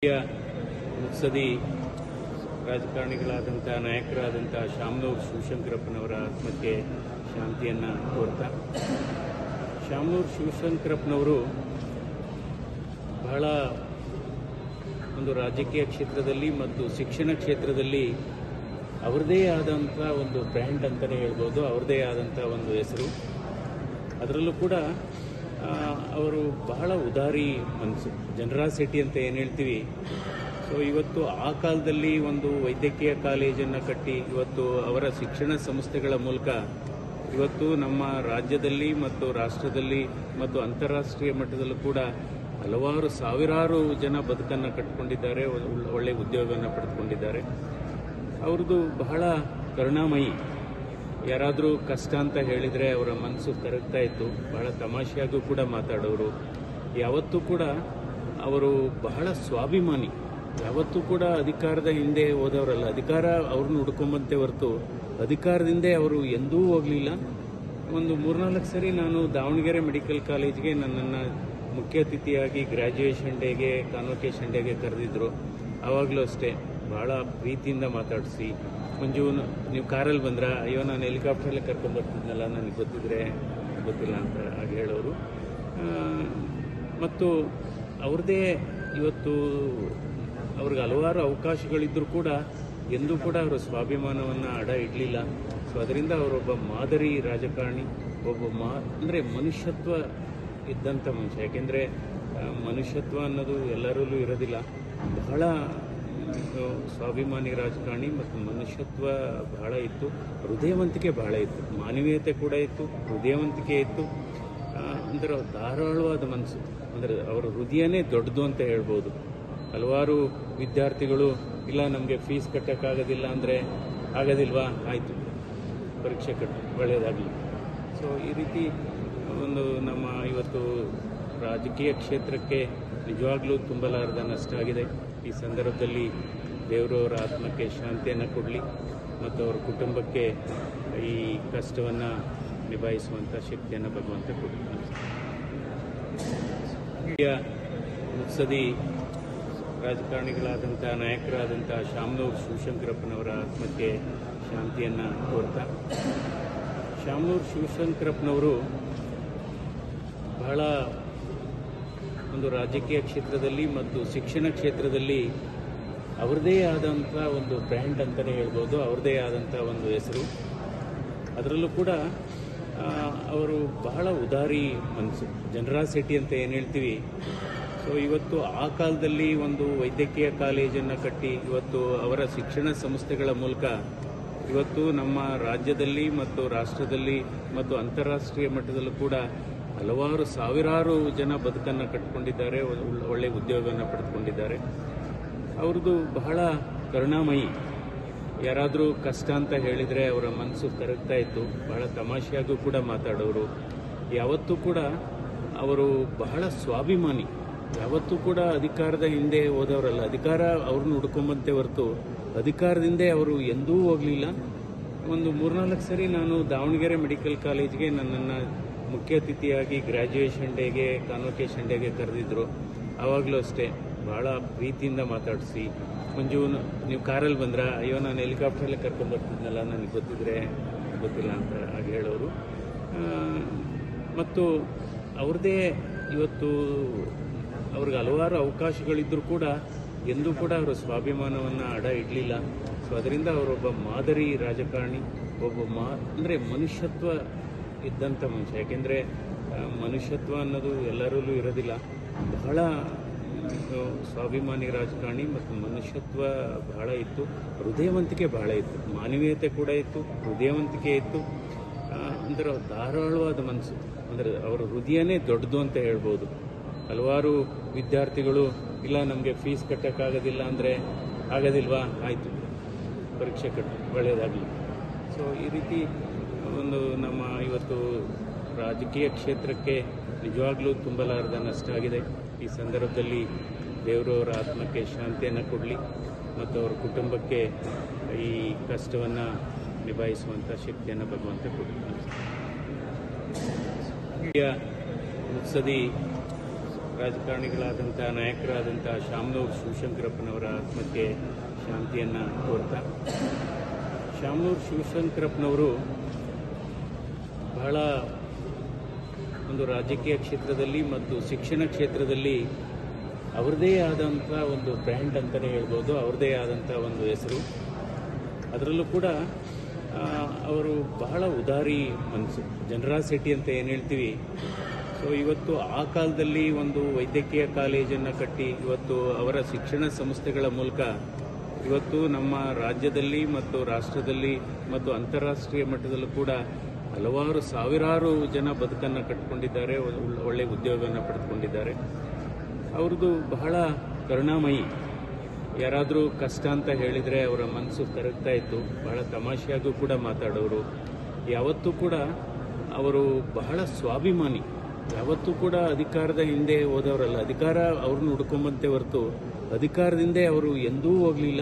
ಮುತ್ಸದಿ ರಾಜಕಾರಣಿಗಳಾದಂಥ ನಾಯಕರಾದಂಥ ಶಾಮನೂರು ಶಿವಶಂಕರಪ್ಪನವರ ಆತ್ಮಕ್ಕೆ ಶಾಂತಿಯನ್ನು ಕೋರ್ತಾ, ಶಾಮನೂರು ಶಿವಶಂಕರಪ್ಪನವರು ಬಹಳ ಒಂದು ರಾಜಕೀಯ ಕ್ಷೇತ್ರದಲ್ಲಿ ಮತ್ತು ಶಿಕ್ಷಣ ಕ್ಷೇತ್ರದಲ್ಲಿ ಅವರದೇ ಆದಂಥ ಒಂದು ಬ್ರ್ಯಾಂಡ್ ಅಂತಲೇ ಹೇಳ್ಬೋದು, ಅವರದೇ ಆದಂಥ ಒಂದು ಹೆಸರು. ಅದರಲ್ಲೂ ಕೂಡ ಅವರು ಬಹಳ ಉದಾರಿ ಮನಸ್ಸು, ಜನರಾಸಿಟಿ ಅಂತ ಏನು ಹೇಳ್ತೀವಿ. ಸೊ ಇವತ್ತು ಆ ಕಾಲದಲ್ಲಿ ಒಂದು ವೈದ್ಯಕೀಯ ಕಾಲೇಜನ್ನು ಕಟ್ಟಿ ಇವತ್ತು ಅವರ ಶಿಕ್ಷಣ ಸಂಸ್ಥೆಗಳ ಮೂಲಕ ಇವತ್ತು ನಮ್ಮ ರಾಜ್ಯದಲ್ಲಿ ಮತ್ತು ರಾಷ್ಟ್ರದಲ್ಲಿ ಮತ್ತು ಅಂತಾರಾಷ್ಟ್ರೀಯ ಮಟ್ಟದಲ್ಲೂ ಕೂಡ ಹಲವಾರು ಸಾವಿರಾರು ಜನ ಬದುಕನ್ನು ಕಟ್ಟಿಕೊಂಡಿದ್ದಾರೆ, ಒಳ್ಳೆಯ ಉದ್ಯೋಗವನ್ನು ಪಡೆದುಕೊಂಡಿದ್ದಾರೆ. ಅವ್ರದ್ದು ಬಹಳ ಕರುಣಾಮಯಿ. ಯಾರಾದರೂ ಕಷ್ಟ ಅಂತ ಹೇಳಿದರೆ ಅವರ ಮನಸ್ಸು ಕರಗ್ತಾ ಇತ್ತು. ಬಹಳ ತಮಾಷೆಯಾಗೂ ಕೂಡ ಮಾತಾಡೋರು. ಯಾವತ್ತೂ ಕೂಡ ಅವರು ಬಹಳ ಸ್ವಾಭಿಮಾನಿ. ಯಾವತ್ತೂ ಕೂಡ ಅಧಿಕಾರದ ಹಿಂದೆ ಹೋದವರಲ್ಲ, ಅಧಿಕಾರ ಅವ್ರನ್ನ ಹುಡ್ಕೊಂಬಂತೆ ಹೊರತು ಅಧಿಕಾರದಿಂದ ಅವರು ಎಂದೂ ಹೋಗಲಿಲ್ಲ. ಒಂದು 3-4 ಸರಿ ನಾನು ದಾವಣಗೆರೆ ಮೆಡಿಕಲ್ ಕಾಲೇಜ್ಗೆ ನನ್ನನ್ನು ಮುಖ್ಯ ಅತಿಥಿಯಾಗಿ ಗ್ರ್ಯಾಜುಯೇಷನ್ ಡೇಗೆ, ಕಾನ್ವೊಕೇಷನ್ ಡೇಗೆ ಕರೆದಿದ್ರು. ಆವಾಗಲೂ ಅಷ್ಟೇ ಭಾಳ ಪ್ರೀತಿಯಿಂದ ಮಾತಾಡಿಸಿ, ಮಂಜು ನೀವು ಕಾರಲ್ಲಿ ಬಂದ್ರ, ಅಯ್ಯೋ ನಾನು ಹೆಲಿಕಾಪ್ಟ್ರಲ್ಲೇ ಕರ್ಕೊಂಡ್ಬರ್ತಿದ್ನಲ್ಲ, ನನಗೆ ಗೊತ್ತಿದ್ರೆ ಗೊತ್ತಿಲ್ಲ ಅಂತ ಹಾಗೆ ಹೇಳೋರು. ಮತ್ತು ಅವ್ರದ್ದೇ ಇವತ್ತು ಅವ್ರಿಗೆ ಹಲವಾರು ಅವಕಾಶಗಳಿದ್ದರೂ ಕೂಡ ಎಂದೂ ಕೂಡ ಅವರು ಸ್ವಾಭಿಮಾನವನ್ನು ಅಡ ಇಡಲಿಲ್ಲ. ಸೊ ಅದರಿಂದ ಅವರೊಬ್ಬ ಮಾದರಿ ರಾಜಕಾರಣಿ, ಅಂದರೆ ಮನುಷ್ಯತ್ವ ಇದ್ದಂಥ ಮನುಷ್ಯ. ಯಾಕೆಂದರೆ ಮನುಷ್ಯತ್ವ ಅನ್ನೋದು ಎಲ್ಲರಲ್ಲೂ ಇರೋದಿಲ್ಲ. ಬಹಳ ಸ್ವಾಭಿಮಾನಿ ರಾಜಕಾರಣಿ ಮತ್ತು ಮನುಷ್ಯತ್ವ ಬಹಳ ಇತ್ತು, ಹೃದಯವಂತಿಕೆ ಬಹಳ ಇತ್ತು, ಮಾನವೀಯತೆ ಕೂಡ ಇತ್ತು, ಹೃದಯವಂತಿಕೆ ಇತ್ತು. ಅಂದರೆ ಧಾರಾಳವಾದ ಮನಸ್ಸು, ಅಂದರೆ ಅವರ ಹೃದಯನೇ ದೊಡ್ಡದು ಅಂತ ಹೇಳ್ಬೋದು. ಹಲವಾರು ವಿದ್ಯಾರ್ಥಿಗಳು ಇಲ್ಲ ನಮಗೆ ಫೀಸ್ ಕಟ್ಟೋಕ್ಕಾಗೋದಿಲ್ಲ ಅಂದರೆ, ಆಗೋದಿಲ್ವಾ, ಆಯಿತು ಪರೀಕ್ಷೆ ಕಟ್ಟು, ಒಳ್ಳೆಯದಾಗಲಿ. ಸೊ ಈ ರೀತಿ ಒಂದು ನಮ್ಮ ಇವತ್ತು ರಾಜಕೀಯ ಕ್ಷೇತ್ರಕ್ಕೆ ನಿಜವಾಗ್ಲೂ ತುಂಬಲಾರದ ನಷ್ಟ ಆಗಿದೆ. ಈ ಸಂದರ್ಭದಲ್ಲಿ ದೇವರವರ ಆತ್ಮಕ್ಕೆ ಶಾಂತಿಯನ್ನು ಕೊಡಲಿ ಮತ್ತು ಅವರ ಕುಟುಂಬಕ್ಕೆ ಈ ಕಷ್ಟವನ್ನು ನಿಭಾಯಿಸುವಂಥ ಶಕ್ತಿಯನ್ನು ಭಗವಂತ ಕೊಡಲಿ. ಮುತ್ಸದಿ ರಾಜಕಾರಣಿಗಳಾದಂಥ ನಾಯಕರಾದಂಥ ಶಾಮನೂರು ಶಿವಶಂಕರಪ್ಪನವರ ಆತ್ಮಕ್ಕೆ ಶಾಂತಿಯನ್ನು ಕೋರ್ತಾ, ಶಾಮನೂರು ಶಿವಶಂಕರಪ್ಪನವರು ಬಹಳ ಒಂದು ರಾಜಕೀಯ ಕ್ಷೇತ್ರದಲ್ಲಿ ಮತ್ತು ಶಿಕ್ಷಣ ಕ್ಷೇತ್ರದಲ್ಲಿ ಅವರದೇ ಆದಂಥ ಒಂದು ಬ್ರ್ಯಾಂಡ್ ಅಂತಲೇ ಹೇಳ್ಬೋದು, ಅವರದೇ ಆದಂಥ ಒಂದು ಹೆಸರು. ಅದರಲ್ಲೂ ಕೂಡ ಅವರು ಬಹಳ ಉದಾರಿ ಮನಸ್ಸು, ಜನರಾಸಿಟಿ ಅಂತ ಏನು ಹೇಳ್ತೀವಿ. ಸೊ ಇವತ್ತು ಆ ಕಾಲದಲ್ಲಿ ಒಂದು ವೈದ್ಯಕೀಯ ಕಾಲೇಜನ್ನು ಕಟ್ಟಿ ಇವತ್ತು ಅವರ ಶಿಕ್ಷಣ ಸಂಸ್ಥೆಗಳ ಮೂಲಕ ಇವತ್ತು ನಮ್ಮ ರಾಜ್ಯದಲ್ಲಿ ಮತ್ತು ರಾಷ್ಟ್ರದಲ್ಲಿ ಮತ್ತು ಅಂತಾರಾಷ್ಟ್ರೀಯ ಮಟ್ಟದಲ್ಲೂ ಕೂಡ ಹಲವಾರು ಸಾವಿರಾರು ಜನ ಬದುಕನ್ನು ಕಟ್ಟಿಕೊಂಡಿದ್ದಾರೆ, ಒಳ್ಳೆಯ ಉದ್ಯೋಗವನ್ನು ಪಡೆದುಕೊಂಡಿದ್ದಾರೆ. ಅವ್ರದ್ದು ಬಹಳ ಕರುಣಾಮಯಿ. ಯಾರಾದರೂ ಕಷ್ಟ ಅಂತ ಹೇಳಿದರೆ ಅವರ ಮನಸ್ಸು ಕರಗ್ತಾ ಇತ್ತು. ಬಹಳ ತಮಾಷೆಯಾಗೂ ಕೂಡ ಮಾತಾಡೋರು. ಯಾವತ್ತೂ ಕೂಡ ಅವರು ಬಹಳ ಸ್ವಾಭಿಮಾನಿ. ಯಾವತ್ತೂ ಕೂಡ ಅಧಿಕಾರದ ಹಿಂದೆ ಹೋದವರಲ್ಲ, ಅಧಿಕಾರ ಅವ್ರನ್ನ ಹುಡ್ಕೊಂಬಂತೆ ಹೊರತು ಅಧಿಕಾರದಿಂದ ಅವರು ಎಂದೂ ಹೋಗಲಿಲ್ಲ. ಒಂದು 3-4 ಸರಿ ನಾನು ದಾವಣಗೆರೆ ಮೆಡಿಕಲ್ ಕಾಲೇಜ್ಗೆ ನನ್ನನ್ನು ಮುಖ್ಯ ಅತಿಥಿಯಾಗಿ ಗ್ರ್ಯಾಜುಯೇಷನ್ ಡೇಗೆ, ಕಾನ್ವೊಕೇಷನ್ ಡೇಗೆ ಕರೆದಿದ್ರು. ಆವಾಗಲೂ ಅಷ್ಟೇ ಭಾಳ ಪ್ರೀತಿಯಿಂದ ಮಾತಾಡಿಸಿ, ಮಂಜು ನೀವು ಕಾರಲ್ಲಿ ಬಂದ್ರ, ಅಯ್ಯೋ ನಾನು ಹೆಲಿಕಾಪ್ಟ್ರಲ್ಲೇ ಕರ್ಕೊಂಡ್ಬರ್ತಿದ್ನಲ್ಲ, ನನಗೆ ಗೊತ್ತಿದ್ರೆ ಗೊತ್ತಿಲ್ಲ ಅಂತ ಹಾಗೆ ಹೇಳೋರು. ಮತ್ತು ಅವ್ರದ್ದೇ ಇವತ್ತು ಅವ್ರಿಗೆ ಹಲವಾರು ಅವಕಾಶಗಳಿದ್ದರೂ ಕೂಡ ಎಂದೂ ಕೂಡ ಅವರು ಸ್ವಾಭಿಮಾನವನ್ನು ಅಡ ಇಡಲಿಲ್ಲ. ಸೊ ಅದರಿಂದ ಅವರೊಬ್ಬ ಮಾದರಿ ರಾಜಕಾರಣಿ, ಅಂದರೆ ಮನುಷ್ಯತ್ವ ಇದ್ದಂಥ ಮನುಷ್ಯ. ಯಾಕೆಂದರೆ ಮನುಷ್ಯತ್ವ ಅನ್ನೋದು ಎಲ್ಲರಲ್ಲೂ ಇರೋದಿಲ್ಲ. ಬಹಳ ಸ್ವಾಭಿಮಾನಿ ರಾಜಕಾರಣಿ ಮತ್ತು ಮನುಷ್ಯತ್ವ ಬಹಳ ಇತ್ತು, ಹೃದಯವಂತಿಕೆ ಬಹಳ ಇತ್ತು, ಮಾನವೀಯತೆ ಕೂಡ ಇತ್ತು, ಹೃದಯವಂತಿಕೆ ಇತ್ತು. ಅಂದರೆ ಧಾರಾಳವಾದ ಮನಸ್ಸು, ಅಂದರೆ ಅವರ ಹೃದಯನೇ ದೊಡ್ಡದು ಅಂತ ಹೇಳ್ಬೋದು. ಹಲವಾರು ವಿದ್ಯಾರ್ಥಿಗಳು ಇಲ್ಲ ನಮಗೆ ಫೀಸ್ ಕಟ್ಟೋಕ್ಕಾಗೋದಿಲ್ಲ ಅಂದರೆ, ಆಗೋದಿಲ್ವಾ, ಆಯಿತು ಪರೀಕ್ಷೆ ಕಟ್ಟು, ಒಳ್ಳೆಯದಾಗಲಿ. ಸೊ ಈ ರೀತಿ ಒಂದು ನಮ್ಮ ಇವತ್ತು ರಾಜಕೀಯ ಕ್ಷೇತ್ರಕ್ಕೆ ನಿಜವಾಗ್ಲೂ ತುಂಬಲಾರದ ನಷ್ಟ ಆಗಿದೆ. ಈ ಸಂದರ್ಭದಲ್ಲಿ ದೇವರವರ ಆತ್ಮಕ್ಕೆ ಶಾಂತಿಯನ್ನು ಕೊಡಲಿ ಮತ್ತು ಅವರ ಕುಟುಂಬಕ್ಕೆ ಈ ಕಷ್ಟವನ್ನು ನಿಭಾಯಿಸುವಂಥ ಶಕ್ತಿಯನ್ನು ಭಗವಂತ ಕೊಡಲಿ. ಮುತ್ಸದಿ ರಾಜಕಾರಣಿಗಳಾದಂಥ ನಾಯಕರಾದಂಥ ಶಾಮನೂರು ಶಿವಶಂಕರಪ್ಪನವರ ಆತ್ಮಕ್ಕೆ ಶಾಂತಿಯನ್ನು ಕೋರ್ತಾ, ಶಾಮನೂರು ಶಿವಶಂಕರಪ್ಪನವರು ಬಹಳ ಒಂದು ರಾಜಕೀಯ ಕ್ಷೇತ್ರದಲ್ಲಿ ಮತ್ತು ಶಿಕ್ಷಣ ಕ್ಷೇತ್ರದಲ್ಲಿ ಅವ್ರದ್ದೇ ಆದಂಥ ಒಂದು ಬ್ರ್ಯಾಂಡ್ ಅಂತಲೇ ಹೇಳ್ಬೋದು, ಅವ್ರದ್ದೇ ಆದಂಥ ಒಂದು ಹೆಸರು. ಅದರಲ್ಲೂ ಕೂಡ ಅವರು ಬಹಳ ಉದಾರಿ ಮನಸ್ಸು, ಜನರಾಸಿಟಿ ಅಂತ ಏನು ಹೇಳ್ತೀವಿ. ಸೊ ಇವತ್ತು ಆ ಕಾಲದಲ್ಲಿ ಒಂದು ವೈದ್ಯಕೀಯ ಕಾಲೇಜನ್ನು ಕಟ್ಟಿ ಇವತ್ತು ಅವರ ಶಿಕ್ಷಣ ಸಂಸ್ಥೆಗಳ ಮೂಲಕ ಇವತ್ತು ನಮ್ಮ ರಾಜ್ಯದಲ್ಲಿ ಮತ್ತು ರಾಷ್ಟ್ರದಲ್ಲಿ ಮತ್ತು ಅಂತಾರಾಷ್ಟ್ರೀಯ ಮಟ್ಟದಲ್ಲೂ ಕೂಡ ಹಲವಾರು ಸಾವಿರಾರು ಜನ ಬದುಕನ್ನು ಕಟ್ಟಿಕೊಂಡಿದ್ದಾರೆ, ಒಳ್ಳೆಯ ಉದ್ಯೋಗವನ್ನು ಪಡೆದುಕೊಂಡಿದ್ದಾರೆ. ಅವ್ರದ್ದು ಬಹಳ ಕರುಣಾಮಯಿ. ಯಾರಾದರೂ ಕಷ್ಟ ಅಂತ ಹೇಳಿದರೆ ಅವರ ಮನಸ್ಸು ಕರಗ್ತಾ ಇತ್ತು. ಬಹಳ ತಮಾಷೆಯಾಗೂ ಕೂಡ ಮಾತಾಡೋರು. ಯಾವತ್ತೂ ಕೂಡ ಅವರು ಬಹಳ ಸ್ವಾಭಿಮಾನಿ. ಯಾವತ್ತೂ ಕೂಡ ಅಧಿಕಾರದ ಹಿಂದೆ ಹೋದವರಲ್ಲ, ಅಧಿಕಾರ ಅವ್ರನ್ನ ಹುಡ್ಕೊಂಬಂತೆ ಹೊರತು ಅಧಿಕಾರದಿಂದೇ ಅವರು ಎಂದೂ ಹೋಗಲಿಲ್ಲ.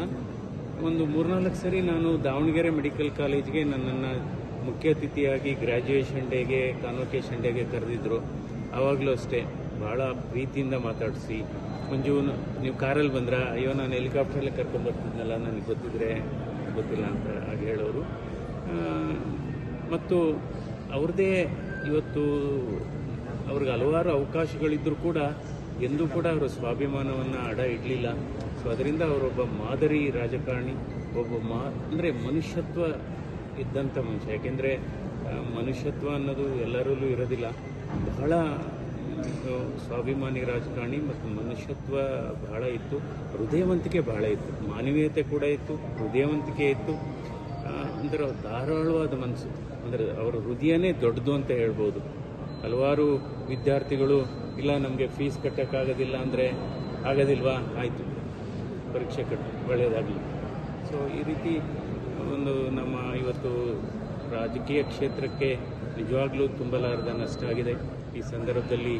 ಒಂದು 3-4 ಸರಿ ನಾನು ದಾವಣಗೆರೆ ಮೆಡಿಕಲ್ ಕಾಲೇಜ್ಗೆ ನನ್ನನ್ನು ಮುಖ್ಯ ಅತಿಥಿಯಾಗಿ ಗ್ರ್ಯಾಜುಯೇಷನ್ ಡೇಗೆ, ಕಾನ್ವೊಕೇಶನ್ ಡೇಗೆ ಕರೆದಿದ್ರು. ಆವಾಗಲೂ ಅಷ್ಟೇ ಭಾಳ ಪ್ರೀತಿಯಿಂದ ಮಾತಾಡಿಸಿ, ಮಂಜು ನೀವು ಕಾರಲ್ಲಿ ಬಂದ್ರಾ? ಅಯ್ಯೋ ನಾನು ಹೆಲಿಕಾಪ್ಟ್ರಲ್ಲೇ ಕರ್ಕೊಂಡ್ಬರ್ತಿದ್ನಲ್ಲ, ನನಗೆ ಗೊತ್ತಿಲ್ಲ ಅಂತ ಹಾಗೆ ಹೇಳೋರು. ಮತ್ತು ಅವ್ರದ್ದೇ ಇವತ್ತು ಅವ್ರಿಗೆ ಹಲವಾರು ಅವಕಾಶಗಳಿದ್ದರೂ ಕೂಡ ಎಂದೂ ಕೂಡ ಅವರು ಸ್ವಾಭಿಮಾನವನ್ನು ಅಡ ಇಡಲಿಲ್ಲ. ಸೊ ಅದರಿಂದ ಅವರೊಬ್ಬ ಮಾದರಿ ರಾಜಕಾರಣಿ, ಅಂದರೆ ಮನುಷ್ಯತ್ವ ಇದ್ದಂಥ ಮನುಷ್ಯ. ಯಾಕೆಂದರೆ ಮನುಷ್ಯತ್ವ ಅನ್ನೋದು ಎಲ್ಲರಲ್ಲೂ ಇರೋದಿಲ್ಲ. ಬಹಳ ಸ್ವಾಭಿಮಾನಿ ರಾಜಕಾರಣಿ ಮತ್ತು ಮನುಷ್ಯತ್ವ ಬಹಳ ಇತ್ತು, ಹೃದಯವಂತಿಕೆ ಬಹಳ ಇತ್ತು, ಮಾನವೀಯತೆ ಕೂಡ ಇತ್ತು, ಹೃದಯವಂತಿಕೆ ಇತ್ತು. ಅಂದರೆ ಧಾರಾಳವಾದ ಮನಸ್ಸು, ಅಂದರೆ ಅವರ ಹೃದಯನೇ ದೊಡ್ಡದು ಅಂತ ಹೇಳ್ಬೋದು. ಹಲವಾರು ವಿದ್ಯಾರ್ಥಿಗಳು ಇಲ್ಲ ನಮಗೆ ಫೀಸ್ ಕಟ್ಟೋಕ್ಕಾಗೋದಿಲ್ಲ ಅಂದರೆ, ಆಗೋದಿಲ್ವಾ, ಆಯಿತು ಪರೀಕ್ಷೆ ಕಟ್ಟು, ಒಳ್ಳೆಯದಾಗಲಿ. ಸೊ ಈ ರೀತಿ ಒಂದು ನಮ್ಮ ಇವತ್ತು ರಾಜಕೀಯ ಕ್ಷೇತ್ರಕ್ಕೆ ನಿಜವಾಗ್ಲೂ ತುಂಬಲಾರದ ನಷ್ಟ ಆಗಿದೆ. ಈ ಸಂದರ್ಭದಲ್ಲಿ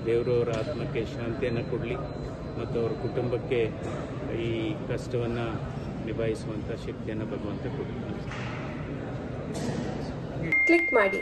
ದೇವರು ಅವರ ಆತ್ಮಕ್ಕೆ ಶಾಂತಿಯನ್ನು ಕೊಡಲಿ ಮತ್ತು ಅವರ ಕುಟುಂಬಕ್ಕೆ ಈ ಕಷ್ಟವನ್ನು ನಿಭಾಯಿಸುವಂಥ ಶಕ್ತಿಯನ್ನು ಭಗವಂತ ಕೊಡಲಿ. ಕ್ಲಿಕ್ ಮಾಡಿ.